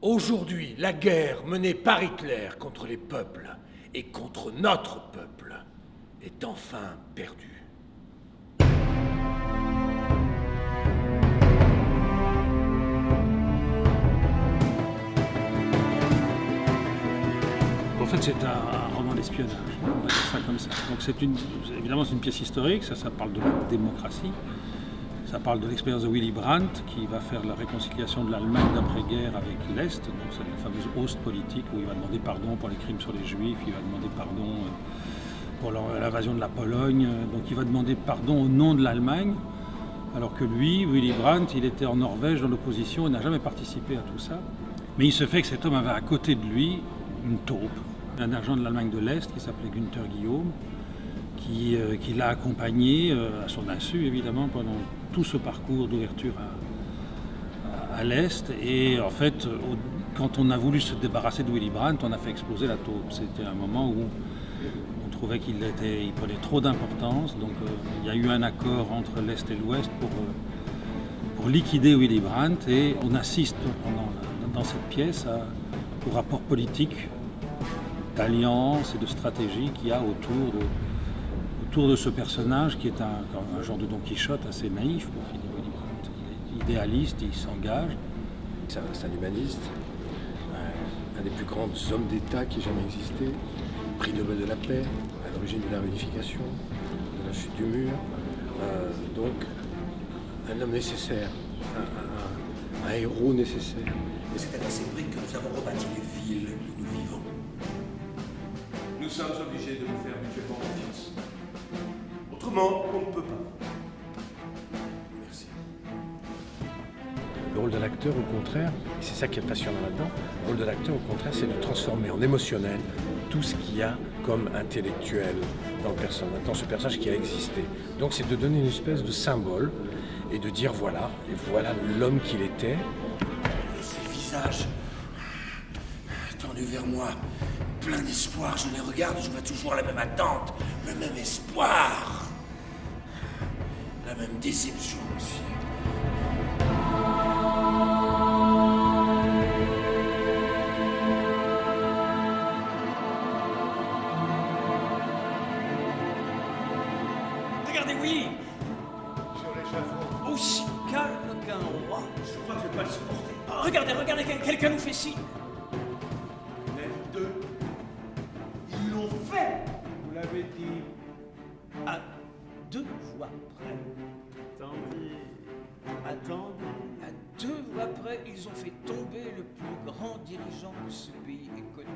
Aujourd'hui, la guerre menée par Hitler contre les peuples et contre notre peuple est enfin perdue. En fait, c'est un roman d'espionnage, on va dire ça comme ça. Donc évidemment, c'est une pièce historique, ça parle de la démocratie, ça parle de l'expérience de Willy Brandt, qui va faire la réconciliation de l'Allemagne d'après-guerre avec l'Est, donc c'est la fameuse Ostpolitik, où il va demander pardon pour les crimes sur les Juifs, il va demander pardon pour l'invasion de la Pologne, donc il va demander pardon au nom de l'Allemagne, alors que lui, Willy Brandt, il était en Norvège dans l'opposition et n'a jamais participé à tout ça. Mais il se fait que cet homme avait à côté de lui une taupe, un agent de l'Allemagne de l'Est qui s'appelait Günther Guillaume, qui l'a accompagné, à son insu évidemment, pendant tout ce parcours d'ouverture à l'Est. Et en fait, quand on a voulu se débarrasser de Willy Brandt, on a fait exploser la taupe. C'était un moment où on trouvait qu'il prenait trop d'importance. Donc il y a eu un accord entre l'Est et l'Ouest pour liquider Willy Brandt. Et on assiste dans cette pièce au rapport politique d'alliance et de stratégie qu'il y a autour de ce personnage qui est un genre de Don Quichotte assez naïf. Il est idéaliste, il s'engage. C'est un humaniste, un des plus grands hommes d'État qui ait jamais existé, prix Nobel de la paix, à l'origine de la réunification, de la chute du mur. Donc, un homme nécessaire, un héros nécessaire. Et c'est avec ces briques que nous avons rebâti les villes où nous vivons. Nous sommes obligés de nous faire mutuellement confiance. Autrement, on ne peut pas. Merci. Le rôle de l'acteur, au contraire, et c'est ça qui est passionnant là-dedans, le rôle de l'acteur, au contraire, c'est de transformer en émotionnel tout ce qu'il y a comme intellectuel dans ce personnage qui a existé. Donc c'est de donner une espèce de symbole et de dire voilà l'homme qu'il était. Ces visages tendus vers moi, plein d'espoir, je les regarde, je vois toujours la même attente, le même espoir, la même déception aussi. Regardez, oui, Sur l'échafaud. aussi calme qu'un roi. Je crois que je vais pas le supporter. Regardez, quelqu'un nous fait signe. Même deux. Ils l'ont fait. Vous l'avez dit. À 2 voix près. Attendez. À 2 voix près, ils ont fait tomber le plus grand dirigeant que ce pays ait connu.